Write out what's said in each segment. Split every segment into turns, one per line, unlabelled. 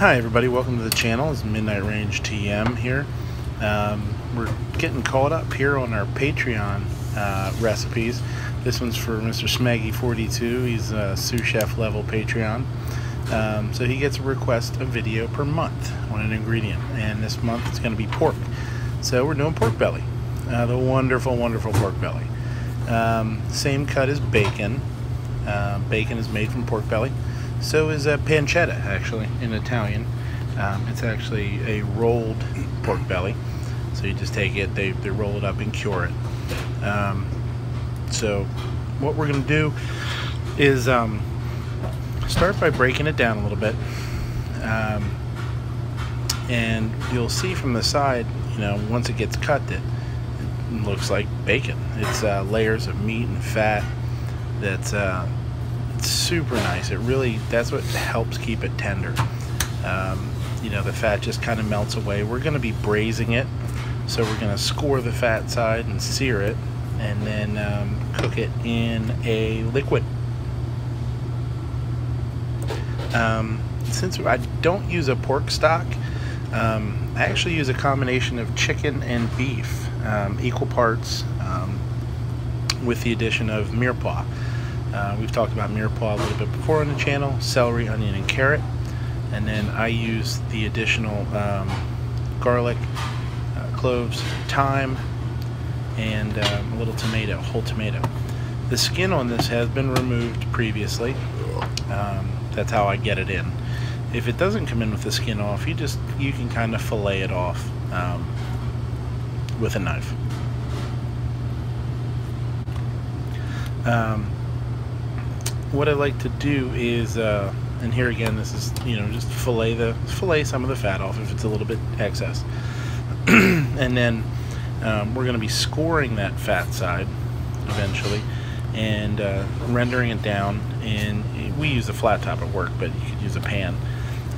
Hi everybody, welcome to the channel. It's Midnight Range TM here. We're getting caught up here on our Patreon recipes. This one's for Mr. Smaggy42. He's a sous chef level Patreon. So he gets a request a video per month on an ingredient, and this month it's going to be pork. So we're doing pork belly, the wonderful, wonderful pork belly. Same cut as bacon. Bacon is made from pork belly. So is pancetta, actually, in Italian. It's actually a rolled pork belly. So you just take it, they roll it up and cure it. So what we're going to do is start by breaking it down a little bit. And you'll see from the side, you know, once it gets cut, it looks like bacon. It's layers of meat and fat that's it's super nice. It really, that's what helps keep it tender. You know, the fat just kind of melts away. We're going to be braising it, so we're going to score the fat side and sear it, and then cook it in a liquid. Since I don't use a pork stock, I actually use a combination of chicken and beef, equal parts, with the addition of mirepoix. We've talked about mirepoix a little bit before on the channel, celery, onion, and carrot. And then I use the additional garlic, cloves, thyme, and a little tomato, whole tomato. The skin on this has been removed previously. That's how I get it in. If it doesn't come in with the skin off, you can kind of fillet it off with a knife. What I like to do is, and here again, this is, you know, just fillet some of the fat off if it's a little bit excess, and then we're going to be scoring that fat side eventually, and rendering it down. And we use a flat top at work, but you could use a pan.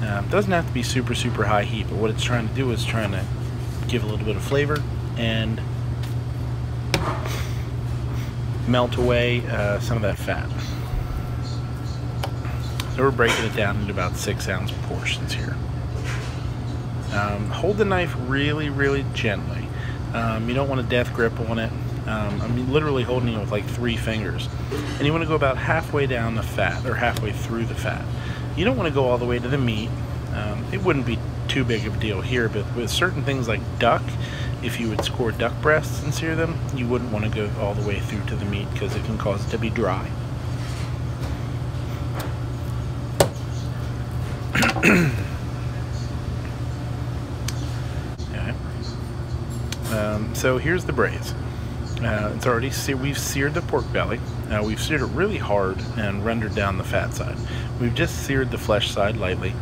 It doesn't have to be super high heat, but what it's trying to do is trying to give a little bit of flavor and melt away some of that fat. So we're breaking it down into about 6-ounce portions here. Hold the knife really gently. You don't want a death grip on it. I'm literally holding it with like 3 fingers. And you want to go about halfway down the fat, or halfway through the fat. You don't want to go all the way to the meat. It wouldn't be too big of a deal here, but with certain things like duck, if you would score duck breasts and sear them, you wouldn't want to go all the way through to the meat because it can cause it to be dry. Okay. So here's the braise. It's already we've seared the pork belly. We've seared it really hard and rendered down the fat side. We've just seared the flesh side lightly,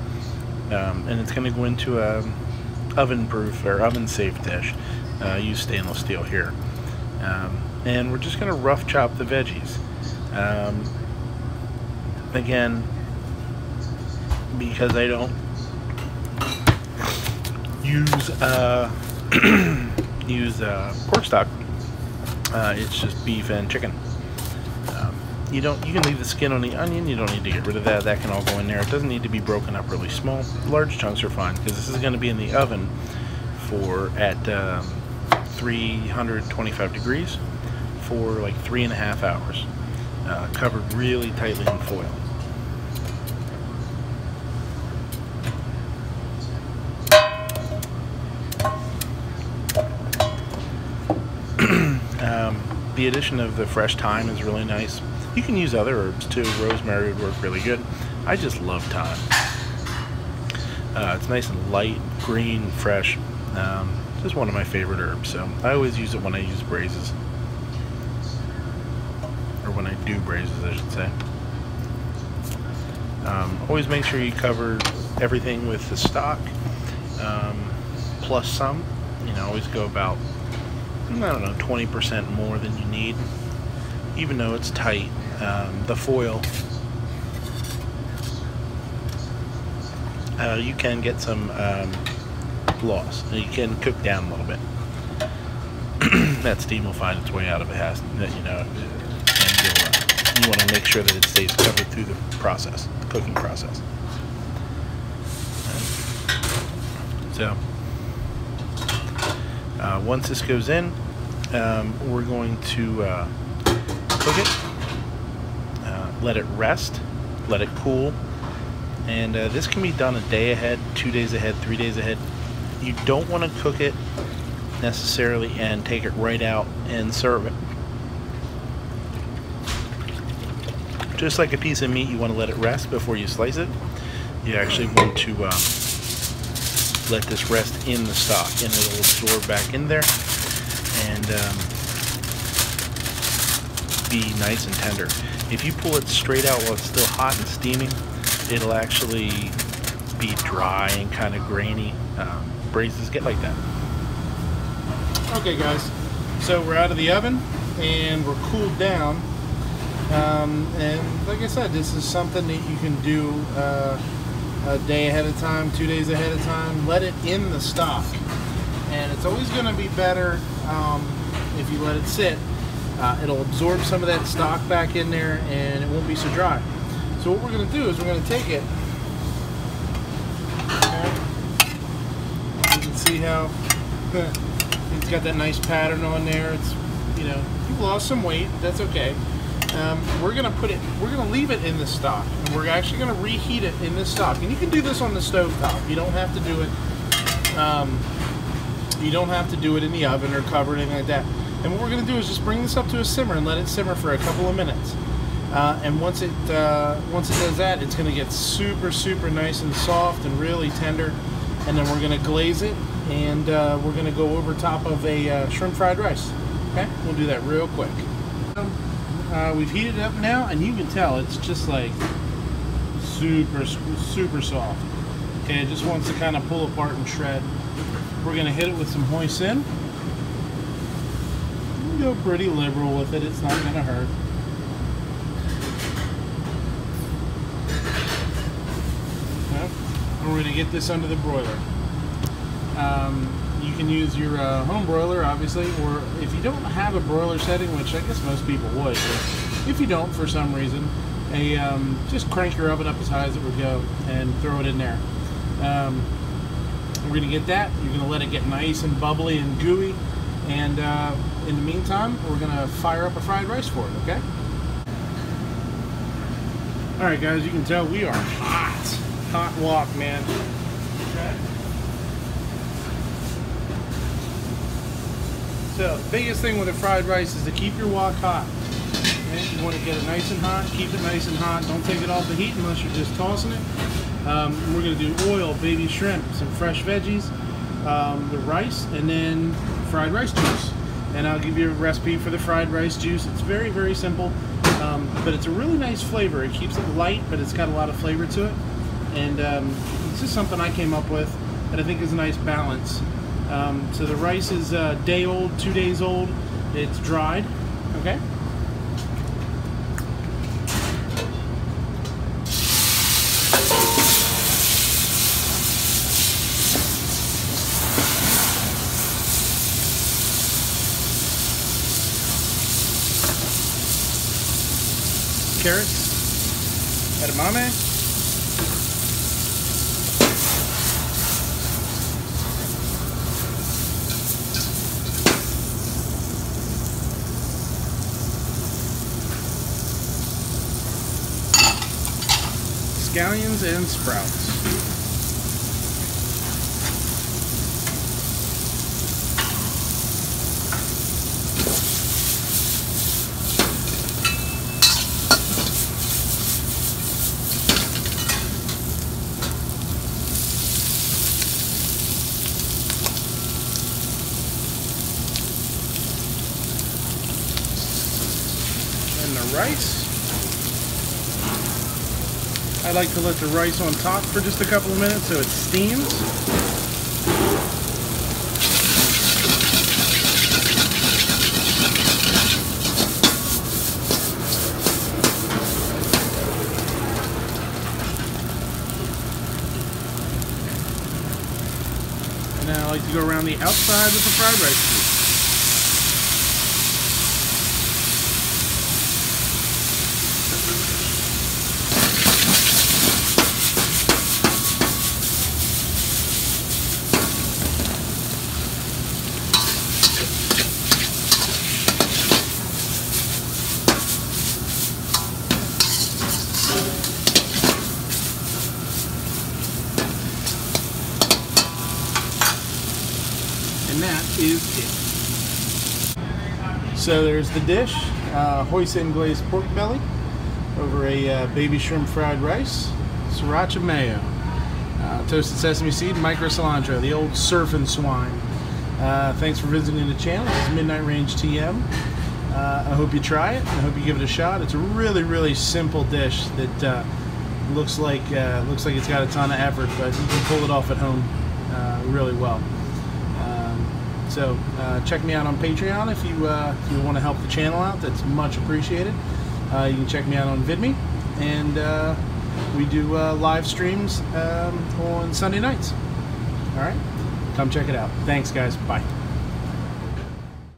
and it's going to go into a oven-proof or oven-safe dish. Use stainless steel here, and we're just going to rough chop the veggies. Again, because I don't use pork stock, it's just beef and chicken. You can leave the skin on the onion. You don't need to get rid of that. That can all go in there. It doesn't need to be broken up really small. Large chunks are fine because this is going to be in the oven at 325 degrees for like 3.5 hours, covered really tightly in foil. The addition of the fresh thyme is really nice. You can use other herbs too. Rosemary would work really good. I just love thyme. It's nice and light, green, fresh. Just one of my favorite herbs. So I always use it when I use braises, or when I do braises, I should say. Always make sure you cover everything with the stock, plus some. You know, always go about, I don't know, 20% more than you need, even though it's tight. The foil, you can get some loss. You can cook down a little bit. That steam will find its way out of it, you know, and you want to make sure that it stays covered through the process, the cooking process. So once this goes in, we're going to cook it, let it rest, let it cool, and this can be done a day ahead, 2 days ahead, 3 days ahead. You don't want to cook it necessarily and take it right out and serve it. Just like a piece of meat, you want to let it rest before you slice it. You actually want to let this rest in the stock, and it'll absorb back in there and be nice and tender. If you pull it straight out while it's still hot and steaming, it'll actually be dry and kind of grainy. Braises get like that. Okay guys, so we're out of the oven and we're cooled down. And like I said, this is something that you can do a day ahead of time, 2 days ahead of time. Let it in the stock, and it's always going to be better if you let it sit. It'll absorb some of that stock back in there, and it won't be so dry. So what we're going to do is we're going to take it. Okay. You can see how it's got that nice pattern on there. It's, you know, you lost some weight. That's okay. We're gonna leave it in the stock, and we're actually gonna reheat it in this stock. And you can do this on the stove top. You don't have to do it. You don't have to do it in the oven or cover or anything like that. And what we're gonna do is just bring this up to a simmer and let it simmer for a couple of minutes. And once it does that, it's gonna get super nice and soft and really tender. And then we're gonna glaze it, and we're gonna go over top of a shrimp fried rice. Okay, we'll do that real quick. We've heated it up now, and you can tell it's just like super soft. Okay, it just wants to kind of pull apart and shred. We're gonna hit it with some hoisin. Go pretty liberal with it, it's not gonna hurt. Okay. And we're gonna get this under the broiler. You can use your home broiler, obviously, or if you don't have a broiler setting, which I guess most people would, but if you don't for some reason, just crank your oven up as high as it would go and throw it in there. We're going to get that. You're going to let it get nice and bubbly and gooey, and in the meantime, we're going to fire up a fried rice for it, okay? Alright guys, you can tell we are hot. Hot walk, man. Okay. So the biggest thing with a fried rice is to keep your wok hot. Okay? You want to get it nice and hot, keep it nice and hot. Don't take it off the heat unless you're just tossing it. We're going to do oil, baby shrimp, some fresh veggies, the rice, and then fried rice juice. And I'll give you a recipe for the fried rice juice. It's very simple, but it's a really nice flavor. It keeps it light, but it's got a lot of flavor to it. And this is something I came up with that I think is a nice balance. So the rice is a day old, 2 days old. It's dried, okay? Carrots, edamame. Scallions and sprouts. And the rice. I like to let the rice on top for just a couple of minutes so it steams. And then I like to go around the outside with the fried rice juice.
So there's the dish, hoisin glazed pork belly over a baby shrimp fried rice, sriracha mayo, toasted sesame seed, micro cilantro, the old surfing swine. Thanks for visiting the channel. This is Midnight Range TM. I hope you try it. I hope you give it a shot. It's a really simple dish that looks like it's got a ton of effort, but you can pull it off at home really well. So check me out on Patreon if you want to help the channel out. That's much appreciated. You can check me out on VidMe, and we do live streams on Sunday nights. All right, come check it out. Thanks, guys. Bye.